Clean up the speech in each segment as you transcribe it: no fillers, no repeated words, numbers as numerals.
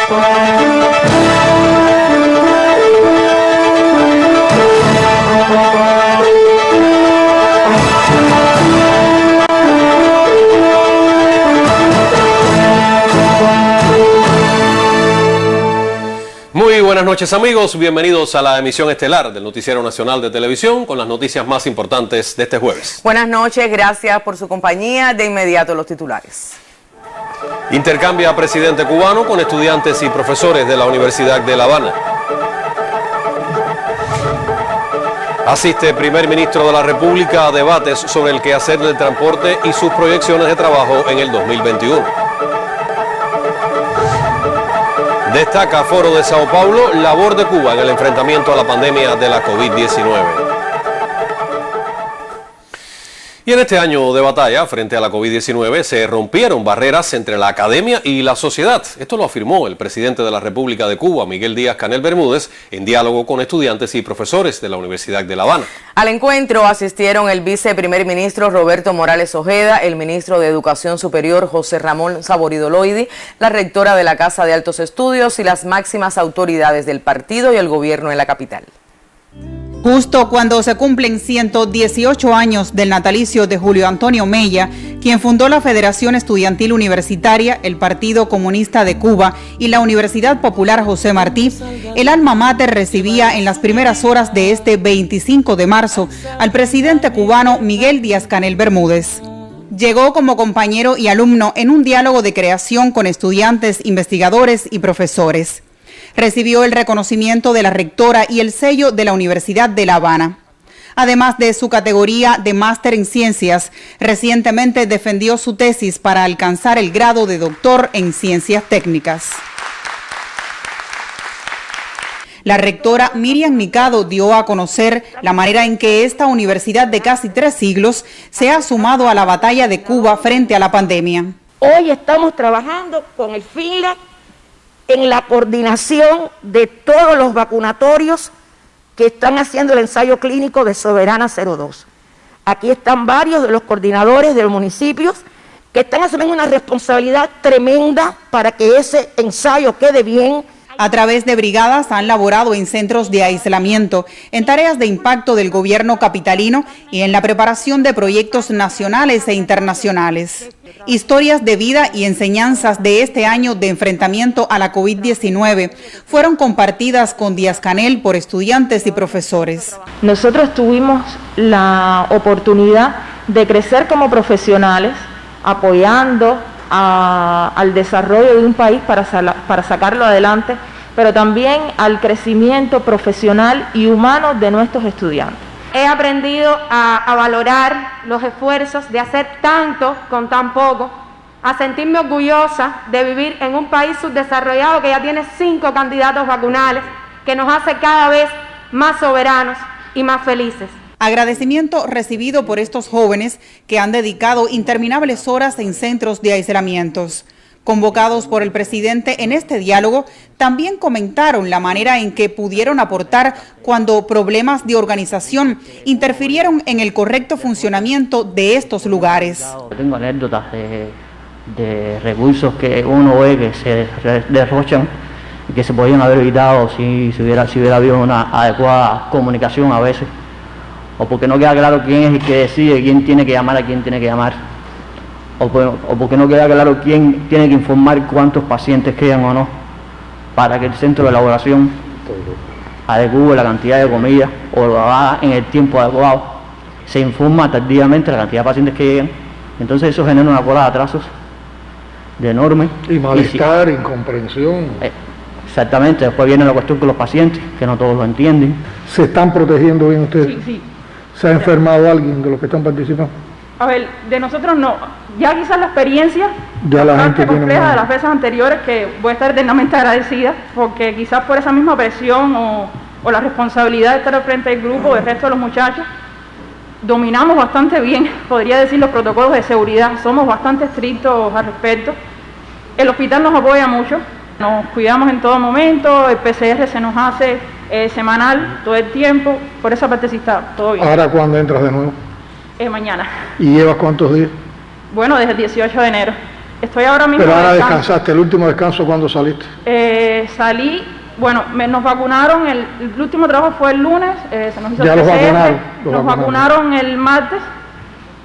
Muy buenas noches amigos, bienvenidos a la emisión estelar del Noticiero Nacional de Televisión con las noticias más importantes de este jueves. Buenas noches, gracias por su compañía. De inmediato los titulares. Intercambia presidente cubano con estudiantes y profesores de la Universidad de La Habana. Asiste primer ministro de la República a debates sobre el quehacer del transporte y sus proyecciones de trabajo en el 2021. Destaca Foro de Sao Paulo, labor de Cuba en el enfrentamiento a la pandemia de la COVID-19. Y en este año de batalla frente a la COVID-19 se rompieron barreras entre la academia y la sociedad. Esto lo afirmó el presidente de la República de Cuba, Miguel Díaz-Canel Bermúdez, en diálogo con estudiantes y profesores de la Universidad de La Habana. Al encuentro asistieron el viceprimer ministro Roberto Morales Ojeda, el ministro de Educación Superior José Ramón Saborido Loidi, la rectora de la Casa de Altos Estudios y las máximas autoridades del partido y el gobierno en la capital. Justo cuando se cumplen 118 años del natalicio de Julio Antonio Mella, quien fundó la Federación Estudiantil Universitaria, el Partido Comunista de Cuba y la Universidad Popular José Martí, el alma mater recibía en las primeras horas de este 25 de marzo al presidente cubano Miguel Díaz-Canel Bermúdez. Llegó como compañero y alumno en un diálogo de creación con estudiantes, investigadores y profesores. Recibió el reconocimiento de la rectora y el sello de la Universidad de La Habana. Además de su categoría de máster en ciencias, recientemente defendió su tesis para alcanzar el grado de doctor en ciencias técnicas. La rectora Miriam Mikado dio a conocer la manera en que esta universidad de casi 3 siglos se ha sumado a la batalla de Cuba frente a la pandemia. Hoy estamos trabajando con el FINLAC en la coordinación de todos los vacunatorios que están haciendo el ensayo clínico de Soberana 02. Aquí están varios de los coordinadores de los municipios que están asumiendo una responsabilidad tremenda para que ese ensayo quede bien. A través de brigadas han laborado en centros de aislamiento, en tareas de impacto del gobierno capitalino y en la preparación de proyectos nacionales e internacionales. Historias de vida y enseñanzas de este año de enfrentamiento a la COVID-19 fueron compartidas con Díaz-Canel por estudiantes y profesores. Nosotros tuvimos la oportunidad de crecer como profesionales, apoyando al desarrollo de un país para sacarlo adelante, pero también al crecimiento profesional y humano de nuestros estudiantes. He aprendido a valorar los esfuerzos de hacer tanto con tan poco, a sentirme orgullosa de vivir en un país subdesarrollado que ya tiene 5 candidatos vacunales, que nos hace cada vez más soberanos y más felices. Agradecimiento recibido por estos jóvenes que han dedicado interminables horas en centros de aislamientos. Convocados por el presidente en este diálogo, también comentaron la manera en que pudieron aportar cuando problemas de organización interfirieron en el correcto funcionamiento de estos lugares. Tengo anécdotas de recursos que uno ve que se derrochan y que se podían haber evitado si hubiera habido una adecuada comunicación a veces, o porque no queda claro quién es el que decide quién tiene que llamar a quién tiene que llamar, o porque no queda claro quién tiene que informar cuántos pacientes quedan o no, para que el centro de elaboración adecue la cantidad de comida o lo haga en el tiempo adecuado. Se informa tardíamente la cantidad de pacientes que llegan, entonces eso genera una cola de atrasos de enorme. Y malestar, incomprensión. Exactamente, después viene la cuestión con los pacientes, que no todos lo entienden. ¿Se están protegiendo bien ustedes? Sí. ¿Se ha enfermado alguien de los que están participando? A ver, de nosotros no. Ya quizás la experiencia ya la bastante gente compleja de las veces anteriores, que voy a estar eternamente agradecida, porque quizás por esa misma presión o la responsabilidad de estar al frente del grupo, del resto de los muchachos, dominamos bastante bien, podría decir, los protocolos de seguridad. Somos bastante estrictos al respecto. El hospital nos apoya mucho, nos cuidamos en todo momento, el PCR se nos hace semanal, todo el tiempo, por esa parte sí está todo bien. ¿Ahora cuándo entras de nuevo? Mañana. ¿Y llevas cuántos días? Bueno, desde el 18 de enero. Estoy ahora mismo. Pero ahora de descanso. descansaste, ¿el último descanso cuándo saliste? Salí, bueno, nos vacunaron, el último trabajo fue el lunes, se nos hizo Ya el los PCR, vacunaron, nos vacunaron el martes,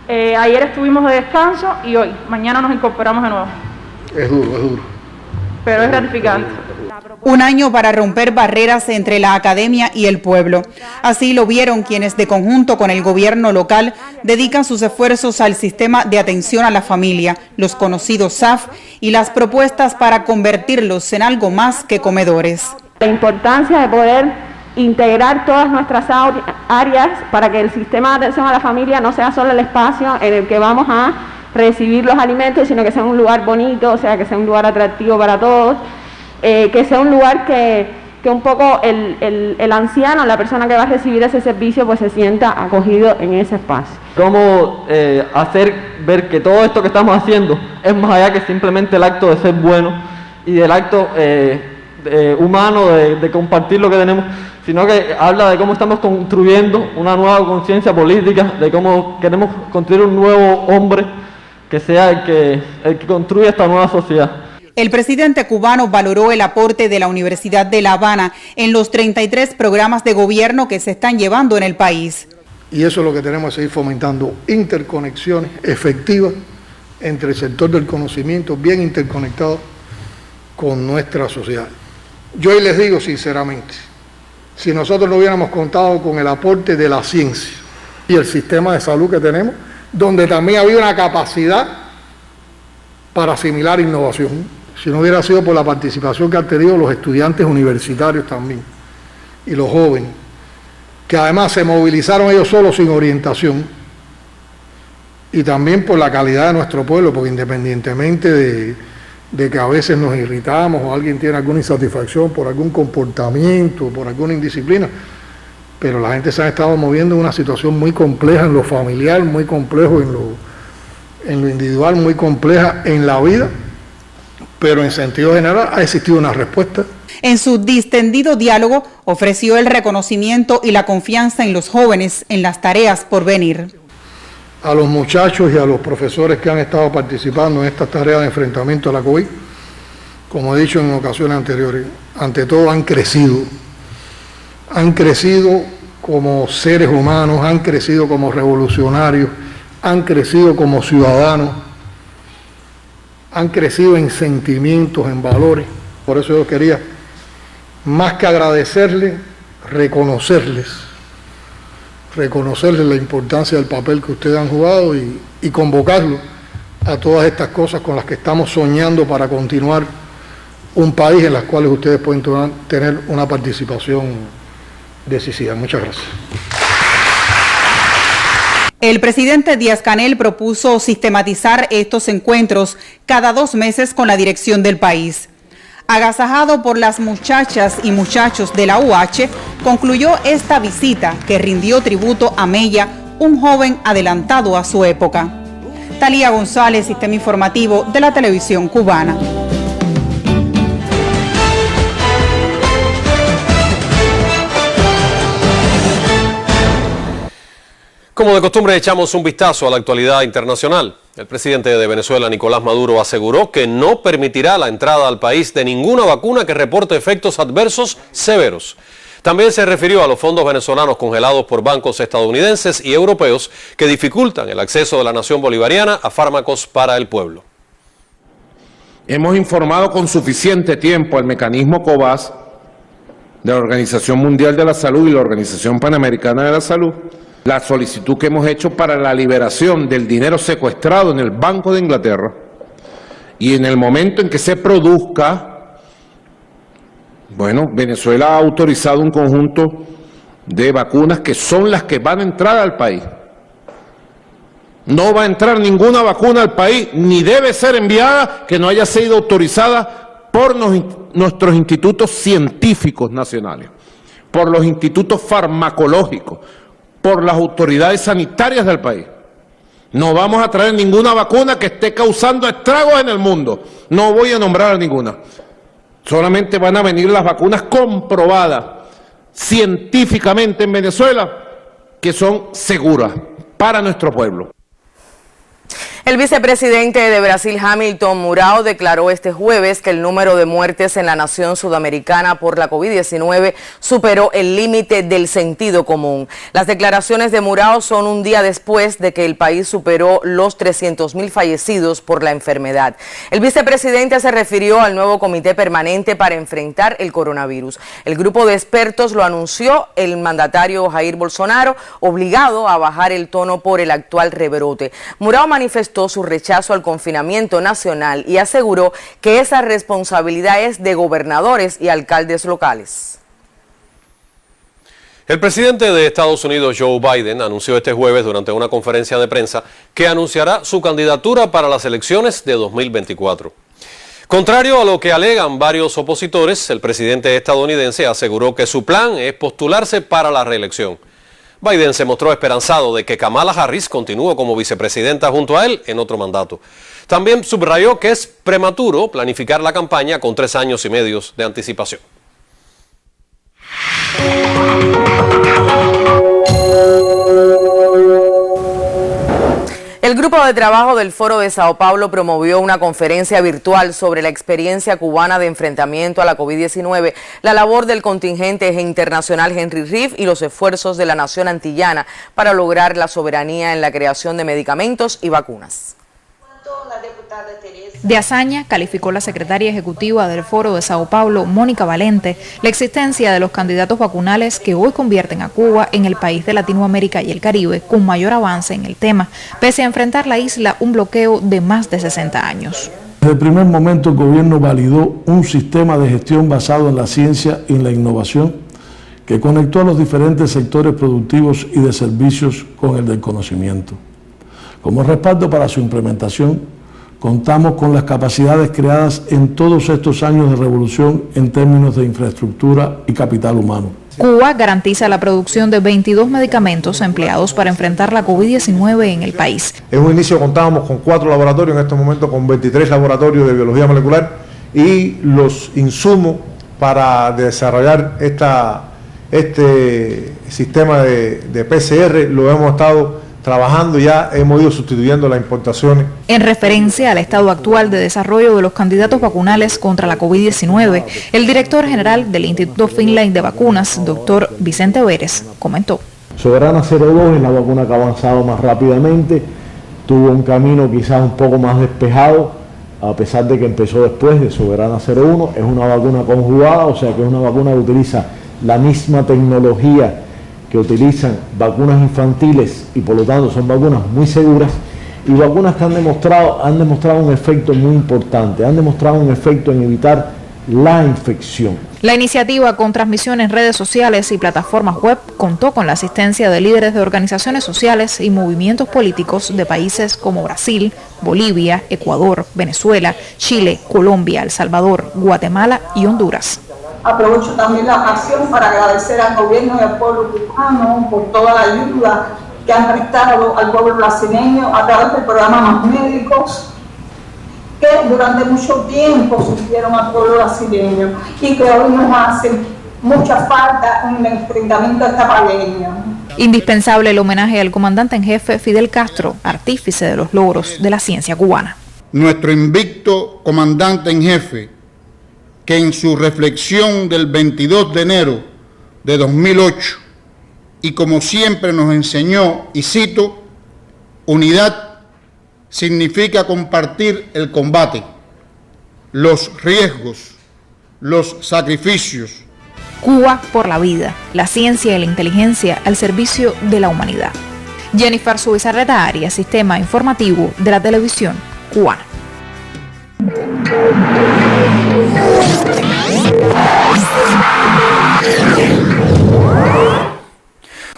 ayer estuvimos de descanso y hoy, mañana nos incorporamos de nuevo. Es duro. Pero es gratificante. Un año para romper barreras entre la academia y el pueblo. Así lo vieron quienes de conjunto con el gobierno local dedican sus esfuerzos al sistema de atención a la familia, los conocidos SAF, y las propuestas para convertirlos en algo más que comedores. La importancia de poder integrar todas nuestras áreas para que el sistema de atención a la familia no sea solo el espacio en el que vamos a recibir los alimentos, sino que sea un lugar bonito, o sea, que sea un lugar atractivo para todos. Que sea un lugar que un poco el anciano, la persona que va a recibir ese servicio, pues se sienta acogido en ese espacio. Cómo hacer ver que todo esto que estamos haciendo es más allá que simplemente el acto de ser bueno y del acto humano de compartir lo que tenemos, sino que habla de cómo estamos construyendo una nueva conciencia política, de cómo queremos construir un nuevo hombre que sea el que construya esta nueva sociedad. El presidente cubano valoró el aporte de la Universidad de La Habana en los 33 programas de gobierno que se están llevando en el país. Y eso es lo que tenemos que seguir fomentando, interconexiones efectivas entre el sector del conocimiento, bien interconectado con nuestra sociedad. Yo hoy les digo sinceramente, si nosotros no hubiéramos contado con el aporte de la ciencia y el sistema de salud que tenemos, donde también había una capacidad para asimilar innovación, si no hubiera sido por la participación que han tenido los estudiantes universitarios también y los jóvenes, que además se movilizaron ellos solos sin orientación, y también por la calidad de nuestro pueblo, porque independientemente de que a veces nos irritamos o alguien tiene alguna insatisfacción por algún comportamiento, por alguna indisciplina, pero la gente se ha estado moviendo en una situación muy compleja en lo familiar, muy complejo en lo individual, muy compleja en la vida, pero en sentido general ha existido una respuesta. En su distendido diálogo ofreció el reconocimiento y la confianza en los jóvenes en las tareas por venir. A los muchachos y a los profesores que han estado participando en estas tareas de enfrentamiento a la COVID, como he dicho en ocasiones anteriores, ante todo han crecido como seres humanos, han crecido como revolucionarios, han crecido como ciudadanos, han crecido en sentimientos, en valores. Por eso yo quería, más que agradecerles, reconocerles la importancia del papel que ustedes han jugado y convocarlos a todas estas cosas con las que estamos soñando para continuar un país en las cuales ustedes pueden tener una participación decisiva. Muchas gracias. El presidente Díaz-Canel propuso sistematizar estos encuentros cada 2 meses con la dirección del país. Agasajado por las muchachas y muchachos de la UH, concluyó esta visita que rindió tributo a Mella, un joven adelantado a su época. Talía González, Sistema Informativo de la Televisión Cubana. Como de costumbre, echamos un vistazo a la actualidad internacional. El presidente de Venezuela, Nicolás Maduro, aseguró que no permitirá la entrada al país de ninguna vacuna que reporte efectos adversos severos. También se refirió a los fondos venezolanos congelados por bancos estadounidenses y europeos que dificultan el acceso de la nación bolivariana a fármacos para el pueblo. Hemos informado con suficiente tiempo al mecanismo COVAX de la Organización Mundial de la Salud y la Organización Panamericana de la Salud la solicitud que hemos hecho para la liberación del dinero secuestrado en el Banco de Inglaterra, y en el momento en que se produzca, bueno, Venezuela ha autorizado un conjunto de vacunas que son las que van a entrar al país. No va a entrar ninguna vacuna al país, ni debe ser enviada que no haya sido autorizada por nuestros institutos científicos nacionales, por los institutos farmacológicos, por las autoridades sanitarias del país. No vamos a traer ninguna vacuna que esté causando estragos en el mundo. No voy a nombrar a ninguna. Solamente van a venir las vacunas comprobadas científicamente en Venezuela, que son seguras para nuestro pueblo. El vicepresidente de Brasil, Hamilton Mourão, declaró este jueves que el número de muertes en la nación sudamericana por la COVID-19 superó el límite del sentido común. Las declaraciones de Mourão son un día después de que el país superó los 300.000 fallecidos por la enfermedad. El vicepresidente se refirió al nuevo comité permanente para enfrentar el coronavirus. El grupo de expertos lo anunció el mandatario Jair Bolsonaro, obligado a bajar el tono por el actual rebrote. Mourão manifestó su rechazo al confinamiento nacional y aseguró que esa responsabilidad es de gobernadores y alcaldes locales. El presidente de Estados Unidos, Joe Biden, anunció este jueves durante una conferencia de prensa que anunciará su candidatura para las elecciones de 2024. Contrario a lo que alegan varios opositores, el presidente estadounidense aseguró que su plan es postularse para la reelección. Biden se mostró esperanzado de que Kamala Harris continúe como vicepresidenta junto a él en otro mandato. También subrayó que es prematuro planificar la campaña con 3 años y medio de anticipación. El grupo de trabajo del Foro de Sao Paulo promovió una conferencia virtual sobre la experiencia cubana de enfrentamiento a la COVID-19, la labor del contingente internacional Henry Reeve y los esfuerzos de la nación antillana para lograr la soberanía en la creación de medicamentos y vacunas. De hazaña calificó la secretaria ejecutiva del Foro de Sao Paulo, Mónica Valente, la existencia de los candidatos vacunales que hoy convierten a Cuba en el país de Latinoamérica y el Caribe con mayor avance en el tema, pese a enfrentar la isla un bloqueo de más de 60 años. Desde el primer momento el gobierno validó un sistema de gestión basado en la ciencia y en la innovación que conectó a los diferentes sectores productivos y de servicios con el del conocimiento. Como respaldo para su implementación, contamos con las capacidades creadas en todos estos años de revolución en términos de infraestructura y capital humano. Cuba garantiza la producción de 22 medicamentos empleados para enfrentar la COVID-19 en el país. En un inicio contábamos con 4 laboratorios, en este momento con 23 laboratorios de biología molecular y los insumos para desarrollar este sistema de PCR lo hemos estado trabajando, ya hemos ido sustituyendo las importaciones. En referencia al estado actual de desarrollo de los candidatos vacunales contra la COVID-19, el director general del Instituto Finlay de Vacunas, doctor Vicente Vélez, comentó. Soberana 02 es la vacuna que ha avanzado más rápidamente, tuvo un camino quizás un poco más despejado, a pesar de que empezó después de Soberana 01, es una vacuna conjugada, o sea que es una vacuna que utiliza la misma tecnología que utilizan vacunas infantiles y por lo tanto son vacunas muy seguras y vacunas que han demostrado un efecto muy importante, han demostrado un efecto en evitar la infección. La iniciativa, con transmisión en redes sociales y plataformas web, contó con la asistencia de líderes de organizaciones sociales y movimientos políticos de países como Brasil, Bolivia, Ecuador, Venezuela, Chile, Colombia, El Salvador, Guatemala y Honduras. Aprovecho también la ocasión para agradecer al gobierno y al pueblo cubano por toda la ayuda que han prestado al pueblo brasileño a través del programa Más Médicos, que durante mucho tiempo sirvieron al pueblo brasileño y que hoy nos hacen mucha falta en el enfrentamiento a esta pandemia. Indispensable el homenaje al comandante en jefe Fidel Castro, artífice de los logros de la ciencia cubana. Nuestro invicto comandante en jefe, que en su reflexión del 22 de enero de 2008, y como siempre nos enseñó, y cito, unidad significa compartir el combate, los riesgos, los sacrificios. Cuba por la vida, la ciencia y la inteligencia al servicio de la humanidad. Jennifer Subizarreta Arias, Sistema Informativo de la Televisión Cubana.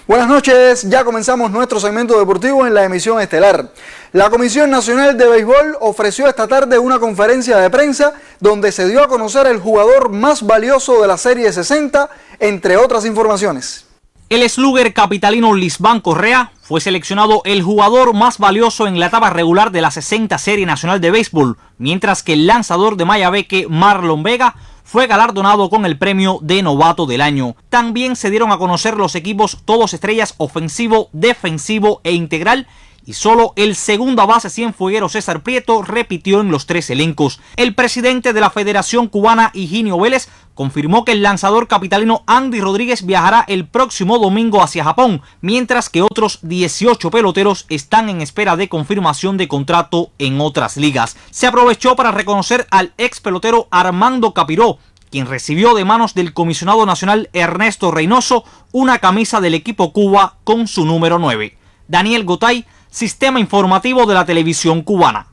Buenas noches, ya comenzamos nuestro segmento deportivo en la emisión estelar. La Comisión Nacional de Béisbol ofreció esta tarde una conferencia de prensa donde se dio a conocer el jugador más valioso de la Serie 60, entre otras informaciones. El slugger capitalino Lisbán Correa fue seleccionado el jugador más valioso en la etapa regular de la 60 Serie Nacional de Béisbol, mientras que el lanzador de Mayabeque, Marlon Vega, fue galardonado con el premio de novato del año. También se dieron a conocer los equipos todos estrellas ofensivo, defensivo e integral, y solo el segunda base cienfueguero César Prieto repitió en los 3 elencos. El presidente de la Federación Cubana, Higinio Vélez, confirmó que el lanzador capitalino Andy Rodríguez viajará el próximo domingo hacia Japón, mientras que otros 18 peloteros están en espera de confirmación de contrato en otras ligas. Se aprovechó para reconocer al ex pelotero Armando Capiró, quien recibió de manos del comisionado nacional Ernesto Reynoso una camisa del equipo Cuba con su número 9. Daniel Gotay, Sistema Informativo de la Televisión Cubana.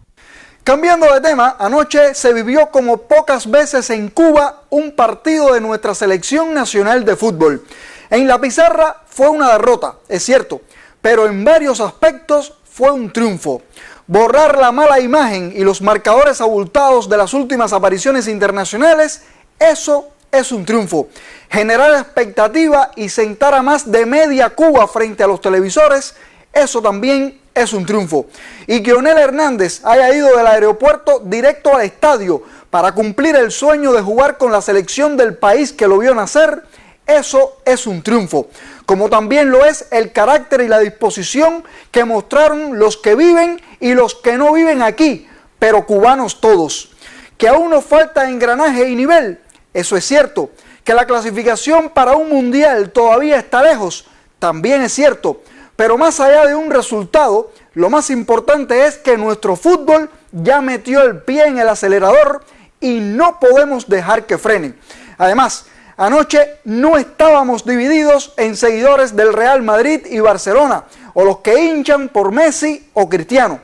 Cambiando de tema, anoche se vivió como pocas veces en Cuba un partido de nuestra selección nacional de fútbol. En la pizarra fue una derrota, es cierto, pero en varios aspectos fue un triunfo. Borrar la mala imagen y los marcadores abultados de las últimas apariciones internacionales, eso es un triunfo. Generar expectativa y sentar a más de media Cuba frente a los televisores, eso también es un triunfo. Y que Onel Hernández haya ido del aeropuerto directo al estadio para cumplir el sueño de jugar con la selección del país que lo vio nacer, eso es un triunfo. Como también lo es el carácter y la disposición que mostraron los que viven y los que no viven aquí, pero cubanos todos. Que aún nos falta engranaje y nivel, eso es cierto. Que la clasificación para un mundial todavía está lejos, también es cierto. Pero más allá de un resultado, lo más importante es que nuestro fútbol ya metió el pie en el acelerador y no podemos dejar que frene. Además, anoche no estábamos divididos en seguidores del Real Madrid y Barcelona, o los que hinchan por Messi o Cristiano.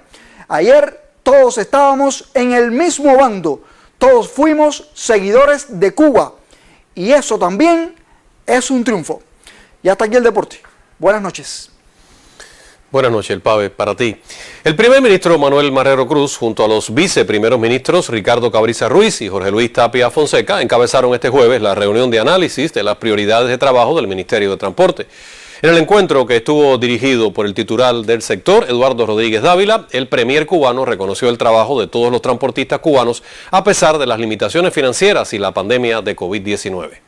Ayer todos estábamos en el mismo bando, todos fuimos seguidores de Cuba, y eso también es un triunfo. Y hasta aquí el deporte. Buenas noches. Buenas noches, El Pave, para ti. El primer ministro Manuel Marrero Cruz, junto a los viceprimeros ministros Ricardo Cabriza Ruiz y Jorge Luis Tapia Fonseca, encabezaron este jueves la reunión de análisis de las prioridades de trabajo del Ministerio de Transporte. En el encuentro, que estuvo dirigido por el titular del sector, Eduardo Rodríguez Dávila, el premier cubano reconoció el trabajo de todos los transportistas cubanos a pesar de las limitaciones financieras y la pandemia de COVID-19.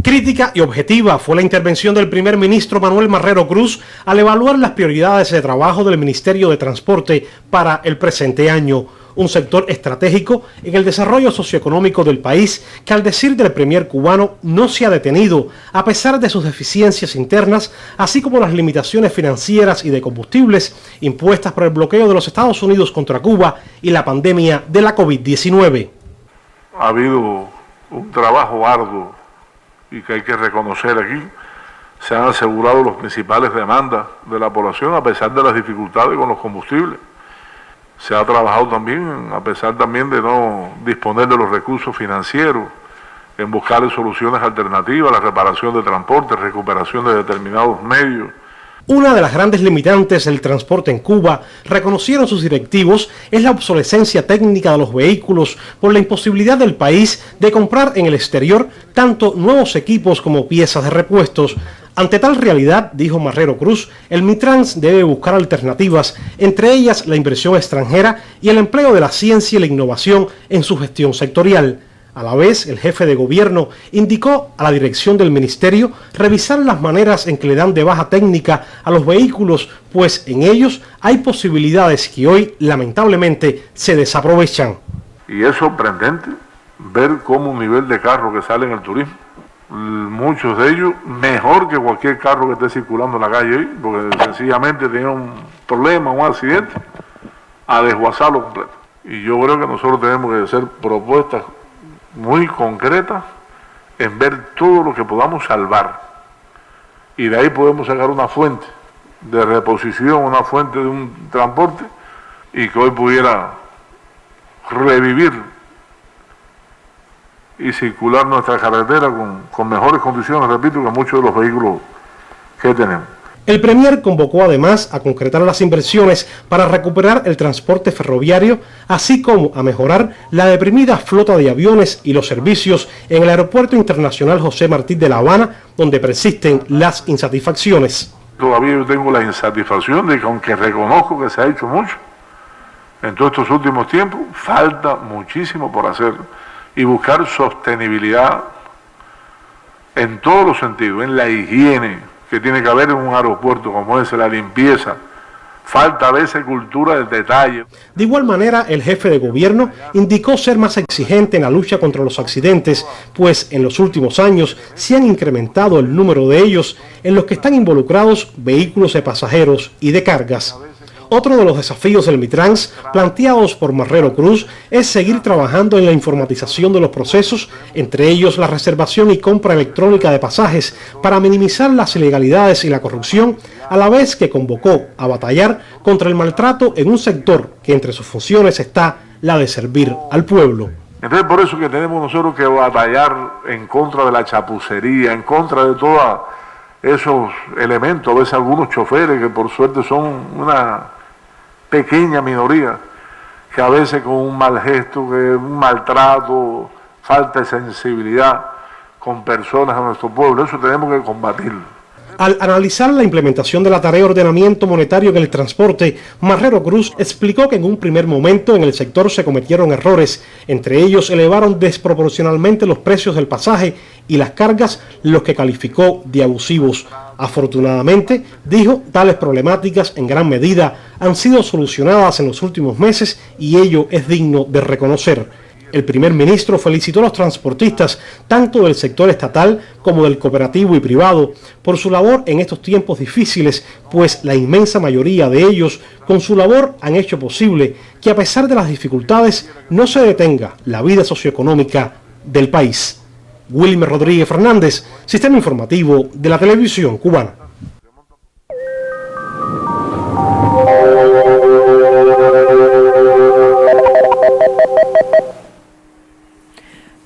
Crítica y objetiva fue la intervención del primer ministro Manuel Marrero Cruz al evaluar las prioridades de trabajo del Ministerio de Transporte para el presente año, un sector estratégico en el desarrollo socioeconómico del país que, al decir del premier cubano, no se ha detenido a pesar de sus deficiencias internas, así como las limitaciones financieras y de combustibles impuestas por el bloqueo de los Estados Unidos contra Cuba y la pandemia de la COVID-19. Ha habido un trabajo arduo y que hay que reconocer aquí. Se han asegurado las principales demandas de la población a pesar de las dificultades con los combustibles. Se ha trabajado también, a pesar también de no disponer de los recursos financieros, en buscar soluciones alternativas, la reparación de transporte, recuperación de determinados medios. Una de las grandes limitantes del transporte en Cuba, reconocieron sus directivos, es la obsolescencia técnica de los vehículos por la imposibilidad del país de comprar en el exterior tanto nuevos equipos como piezas de repuestos. Ante tal realidad, dijo Marrero Cruz, el Mitrans debe buscar alternativas, entre ellas la inversión extranjera y el empleo de la ciencia y la innovación en su gestión sectorial. A la vez, el jefe de gobierno indicó a la dirección del ministerio revisar las maneras en que le dan de baja técnica a los vehículos, pues en ellos hay posibilidades que hoy lamentablemente se desaprovechan. Y es sorprendente ver cómo un nivel de carro que sale en el turismo, muchos de ellos mejor que cualquier carro que esté circulando en la calle hoy, porque sencillamente tiene un problema, un accidente, a desguazarlo completo. Y yo creo que nosotros tenemos que hacer propuestas muy concretas en ver todo lo que podamos salvar, y de ahí podemos sacar una fuente de reposición, una fuente de un transporte, y que hoy pudiera revivir y circular nuestra carretera con mejores condiciones, repito, que muchos de los vehículos que tenemos. El premier convocó además a concretar las inversiones para recuperar el transporte ferroviario, así como a mejorar la deprimida flota de aviones y los servicios en el Aeropuerto Internacional José Martí de La Habana, donde persisten las insatisfacciones. Todavía yo tengo la insatisfacción de que, aunque reconozco que se ha hecho mucho en todos estos últimos tiempos, falta muchísimo por hacer y buscar sostenibilidad en todos los sentidos, en la higiene que tiene que haber en un aeropuerto como ese, la limpieza, falta a veces cultura del detalle. De igual manera, el jefe de gobierno indicó ser más exigente en la lucha contra los accidentes, pues en los últimos años se han incrementado el número de ellos en los que están involucrados vehículos de pasajeros y de cargas. Otro de los desafíos del Mitrans planteados por Marrero Cruz es seguir trabajando en la informatización de los procesos, entre ellos la reservación y compra electrónica de pasajes, para minimizar las ilegalidades y la corrupción, a la vez que convocó a batallar contra el maltrato en un sector que entre sus funciones está la de servir al pueblo. Entonces por eso que tenemos nosotros que batallar en contra de la chapucería, en contra de todos esos elementos, a veces algunos choferes que por suerte son una pequeña minoría, que a veces con un mal gesto, que un maltrato, falta de sensibilidad con personas de nuestro pueblo, eso tenemos que combatirlo. Al analizar la implementación de la tarea de ordenamiento monetario en el transporte, Marrero Cruz explicó que en un primer momento en el sector se cometieron errores, entre ellos elevaron desproporcionalmente los precios del pasaje y las cargas, los que calificó de abusivos. Afortunadamente, dijo, tales problemáticas en gran medida han sido solucionadas en los últimos meses y ello es digno de reconocer. El primer ministro felicitó a los transportistas, tanto del sector estatal como del cooperativo y privado, por su labor en estos tiempos difíciles, pues la inmensa mayoría de ellos, con su labor, han hecho posible que a pesar de las dificultades no se detenga la vida socioeconómica del país. Wilmer Rodríguez Fernández, Sistema Informativo de la Televisión Cubana.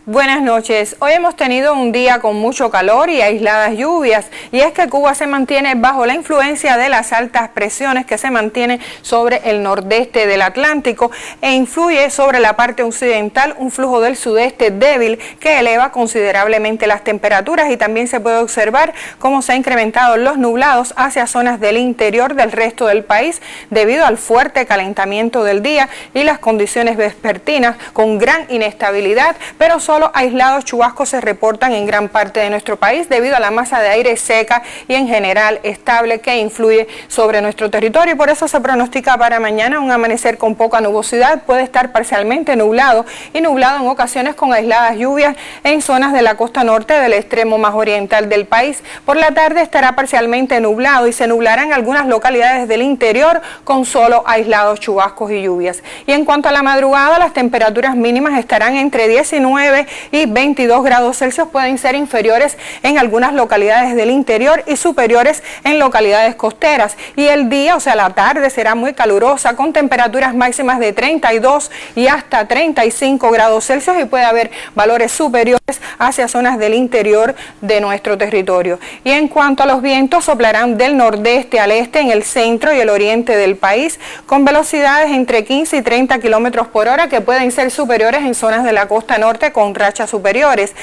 Buenas noches. Hoy hemos tenido un día con mucho calor y aisladas lluvias, y es que Cuba se mantiene bajo la influencia de las altas presiones que se mantienen sobre el nordeste del Atlántico e influye sobre la parte occidental un flujo del sudeste débil que eleva considerablemente las temperaturas, y también se puede observar cómo se han incrementado los nublados hacia zonas del interior del resto del país debido al fuerte calentamiento del día y las condiciones vespertinas con gran inestabilidad, pero solo aislados chubascos se reportan en gran parte de nuestro país debido a la masa de aire seca y en general estable que influye sobre nuestro territorio, y por eso se pronostica para mañana un amanecer con poca nubosidad. Puede estar parcialmente nublado y nublado en ocasiones con aisladas lluvias en zonas de la costa norte del extremo más oriental del país. Por la tarde estará parcialmente nublado y se nublará en algunas localidades del interior con solo aislados chubascos y lluvias. Y en cuanto a la madrugada, las temperaturas mínimas estarán entre 19 y 22 grados Celsius, pueden ser inferiores en algunas localidades del interior y superiores en localidades costeras. Y el día, o sea la tarde, será muy calurosa con temperaturas máximas de 32 y hasta 35 grados Celsius, y puede haber valores superiores hacia zonas del interior de nuestro territorio. Y en cuanto a los vientos, soplarán del nordeste al este en el centro y el oriente del país con velocidades entre 15 y 30 kilómetros por hora, que pueden ser superiores en zonas de la costa norte con rachas superiores.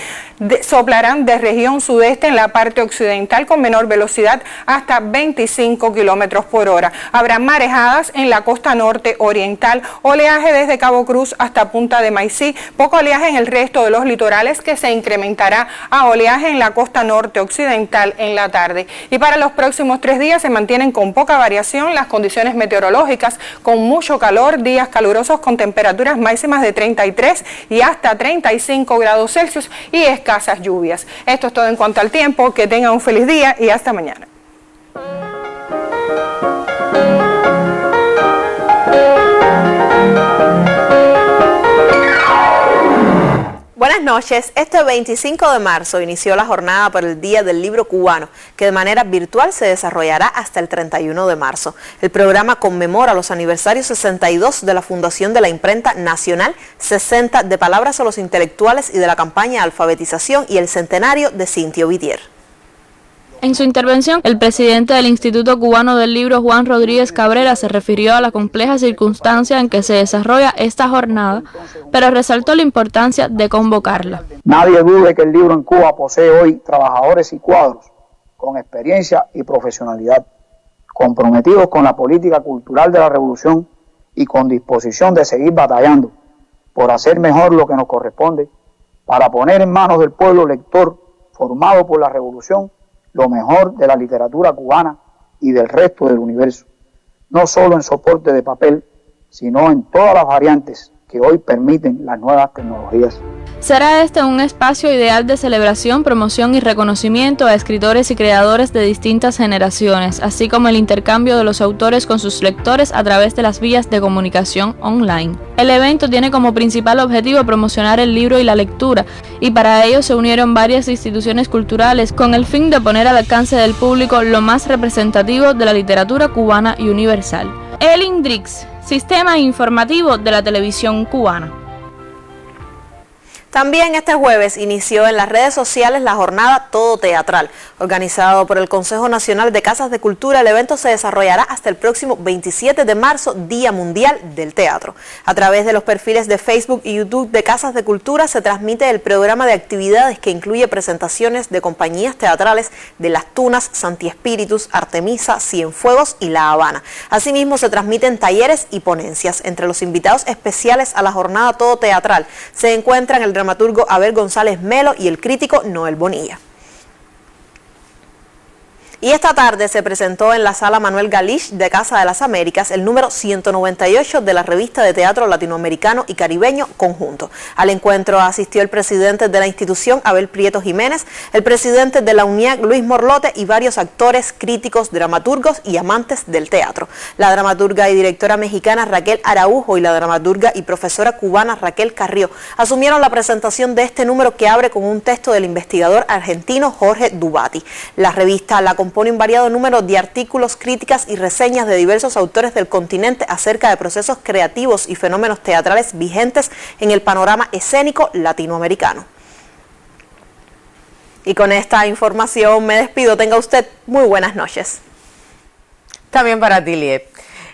Soplarán de región sudeste en la parte occidental con menor velocidad hasta 25 kilómetros por hora. Habrá marejadas en la costa norte oriental, oleaje desde Cabo Cruz hasta Punta de Maicí, poco oleaje en el resto de los litorales, que se incrementará a oleaje en la costa norte occidental en la tarde. Y para los próximos 3 días se mantienen con poca variación las condiciones meteorológicas, con mucho calor, días calurosos con temperaturas máximas de 33 y hasta 35 grados Celsius y escasas lluvias. Esto es todo en cuanto al tiempo. Que tengan un feliz día y hasta mañana. Buenas noches. Este 25 de marzo inició la jornada por el Día del Libro Cubano, que de manera virtual se desarrollará hasta el 31 de marzo. El programa conmemora los aniversarios 62 de la fundación de la Imprenta Nacional, 60 de Palabras a los Intelectuales y de la campaña de alfabetización, y el centenario de Cintio Vitier. En su intervención, el presidente del Instituto Cubano del Libro, Juan Rodríguez Cabrera, se refirió a la compleja circunstancia en que se desarrolla esta jornada, pero resaltó la importancia de convocarla. Nadie dude que el libro en Cuba posee hoy trabajadores y cuadros con experiencia y profesionalidad, comprometidos con la política cultural de la revolución y con disposición de seguir batallando por hacer mejor lo que nos corresponde para poner en manos del pueblo lector formado por la revolución lo mejor de la literatura cubana y del resto del universo. no solo en soporte de papel, sino en todas las variantes que hoy permiten las nuevas tecnologías. Será este un espacio ideal de celebración, promoción y reconocimiento a escritores y creadores de distintas generaciones, así como el intercambio de los autores con sus lectores a través de las vías de comunicación online. El evento tiene como principal objetivo promocionar el libro y la lectura, y para ello se unieron varias instituciones culturales con el fin de poner al alcance del público lo más representativo de la literatura cubana y universal. Elin Drix, Sistema Informativo de la Televisión Cubana. También este jueves inició en las redes sociales la jornada Todo Teatral. Organizado por el Consejo Nacional de Casas de Cultura, el evento se desarrollará hasta el próximo 27 de marzo, Día Mundial del Teatro. A través de los perfiles de Facebook y YouTube de Casas de Cultura se transmite el programa de actividades que incluye presentaciones de compañías teatrales de Las Tunas, Santi Espíritus, Artemisa, Cienfuegos y La Habana. Asimismo se transmiten talleres y ponencias. Entre los invitados especiales a la jornada Todo Teatral se encuentran el dramaturgo Abel González Melo y el crítico Noel Bonilla. Y esta tarde se presentó en la Sala Manuel Galich de Casa de las Américas el número 198 de la revista de teatro latinoamericano y caribeño Conjunto. Al encuentro asistió el presidente de la institución, Abel Prieto Jiménez, el presidente de la UNIAC, Luis Morlote, y varios actores, críticos, dramaturgos y amantes del teatro. La dramaturga y directora mexicana Raquel Araujo y la dramaturga y profesora cubana Raquel Carrió asumieron la presentación de este número, que abre con un texto del investigador argentino Jorge Dubati. La revista la compone un variado número de artículos, críticas y reseñas de diversos autores del continente acerca de procesos creativos y fenómenos teatrales vigentes en el panorama escénico latinoamericano. Y con esta información me despido. Tenga usted muy buenas noches. También para ti, Liet.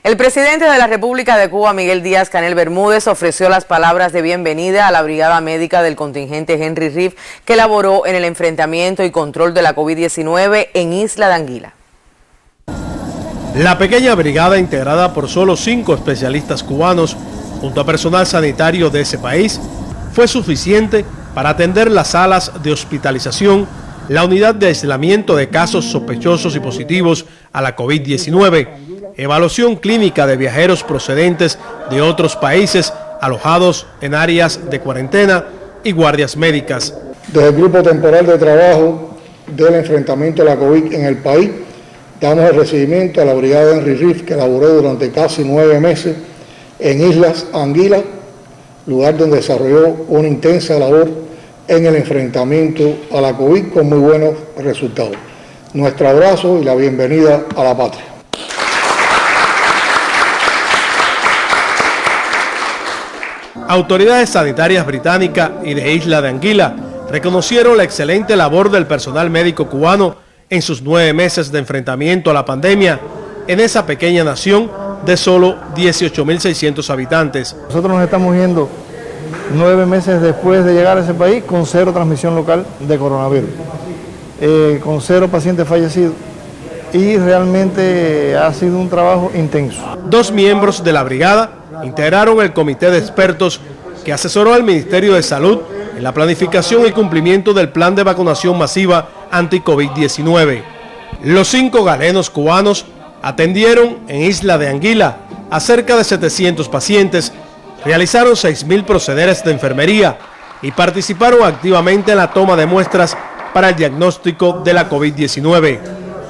El presidente de la República de Cuba, Miguel Díaz-Canel Bermúdez, ofreció las palabras de bienvenida a la brigada médica del contingente Henry Reef, que laboró en el enfrentamiento y control de la COVID-19 en Isla de Anguila. La pequeña brigada, integrada por solo 5 especialistas cubanos, junto a personal sanitario de ese país, fue suficiente para atender las salas de hospitalización, la unidad de aislamiento de casos sospechosos y positivos a la COVID-19, evaluación clínica de viajeros procedentes de otros países alojados en áreas de cuarentena y guardias médicas. Desde el Grupo Temporal de Trabajo del Enfrentamiento a la COVID en el país, damos el recibimiento a la brigada Henry Reef, que laboró durante casi 9 meses en Islas Anguila, lugar donde desarrolló una intensa labor en el enfrentamiento a la COVID con muy buenos resultados. Nuestro abrazo y la bienvenida a la patria. Autoridades sanitarias británicas y de Isla de Anguila reconocieron la excelente labor del personal médico cubano en sus 9 meses de enfrentamiento a la pandemia en esa pequeña nación de solo 18.600 habitantes. Nosotros nos estamos yendo 9 meses después de llegar a ese país con 0 transmisión local de coronavirus, con 0 pacientes fallecidos, y realmente ha sido un trabajo intenso. 2 miembros de la brigada integraron el comité de expertos que asesoró al Ministerio de Salud en la planificación y cumplimiento del plan de vacunación masiva anti-COVID-19. Los 5 galenos cubanos atendieron en Isla de Anguila a cerca de 700 pacientes, realizaron 6.000 procederes de enfermería y participaron activamente en la toma de muestras para el diagnóstico de la COVID-19.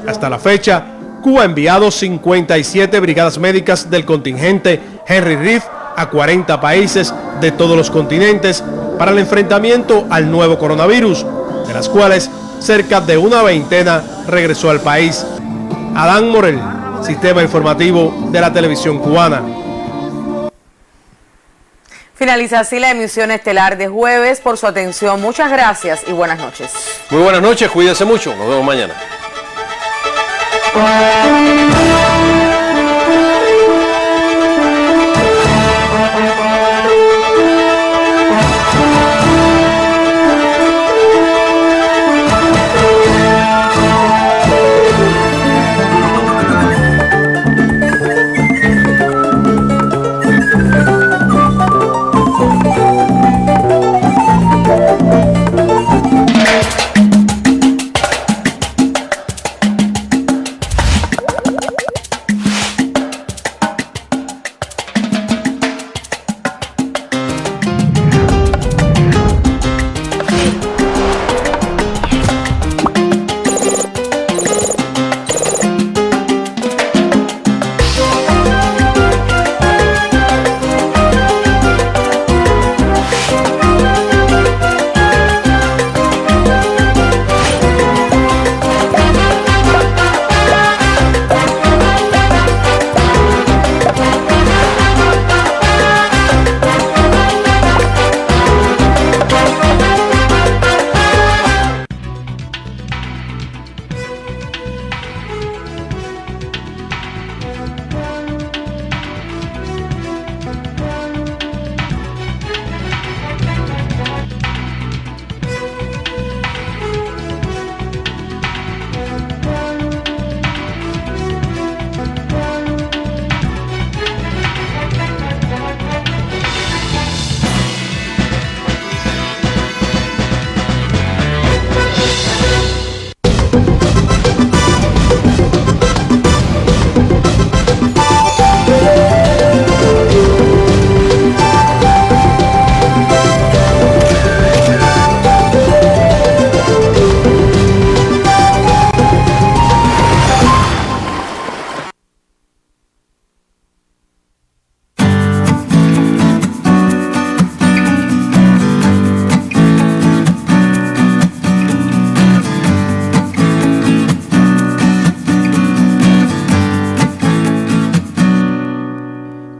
Hasta la fecha, Cuba ha enviado 57 brigadas médicas del contingente Henry Reef a 40 países de todos los continentes para el enfrentamiento al nuevo coronavirus, de las cuales cerca de una veintena regresó al país. Adán Morel, Sistema Informativo de la Televisión Cubana. Finaliza así la emisión estelar de jueves. Por su atención, muchas gracias y buenas noches. Muy buenas noches, cuídense mucho, nos vemos mañana.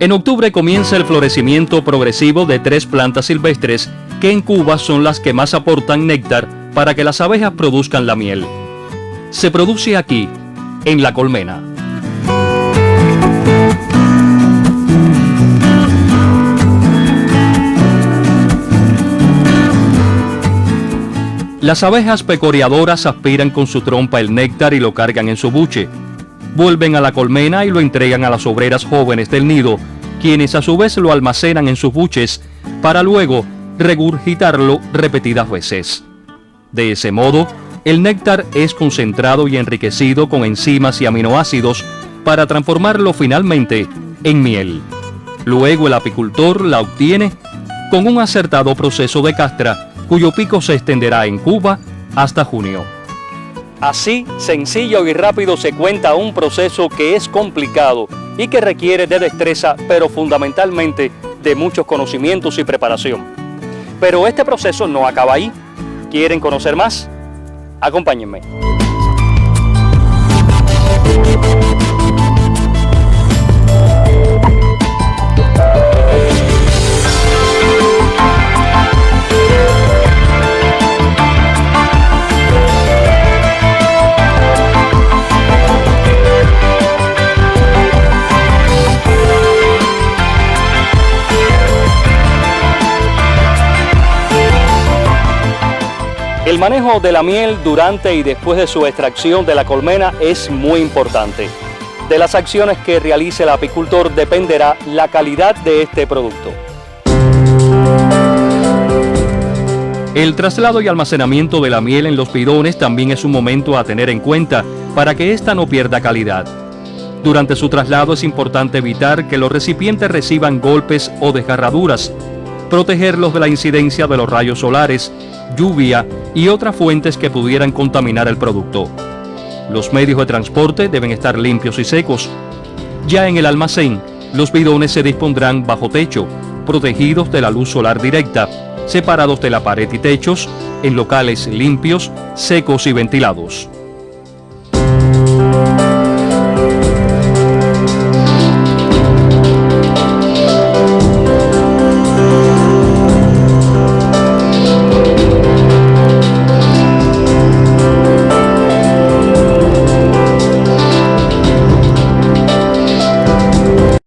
En octubre comienza el florecimiento progresivo de 3 plantas silvestres que en Cuba son las que más aportan néctar para que las abejas produzcan la miel. Se produce aquí, en La Colmena. Las abejas pecoreadoras aspiran con su trompa el néctar y lo cargan en su buche. Vuelven a la colmena y lo entregan a las obreras jóvenes del nido, quienes a su vez lo almacenan en sus buches para luego regurgitarlo repetidas veces. De ese modo, el néctar es concentrado y enriquecido con enzimas y aminoácidos para transformarlo finalmente en miel. Luego el apicultor la obtiene con un acertado proceso de castra, cuyo pico se extenderá en Cuba hasta junio. Así, sencillo y rápido se cuenta un proceso que es complicado y que requiere de destreza, pero fundamentalmente de muchos conocimientos y preparación. Pero este proceso no acaba ahí. ¿Quieren conocer más? Acompáñenme. El manejo de la miel durante y después de su extracción de la colmena es muy importante. De las acciones que realice el apicultor dependerá la calidad de este producto. El traslado y almacenamiento de la miel en los bidones también es un momento a tener en cuenta para que ésta no pierda calidad. Durante su traslado es importante evitar que los recipientes reciban golpes o desgarraduras, protegerlos de la incidencia de los rayos solares, lluvia y otras fuentes que pudieran contaminar el producto. Los medios de transporte deben estar limpios y secos. Ya en el almacén, los bidones se dispondrán bajo techo, protegidos de la luz solar directa, separados de la pared y techos, en locales limpios, secos y ventilados.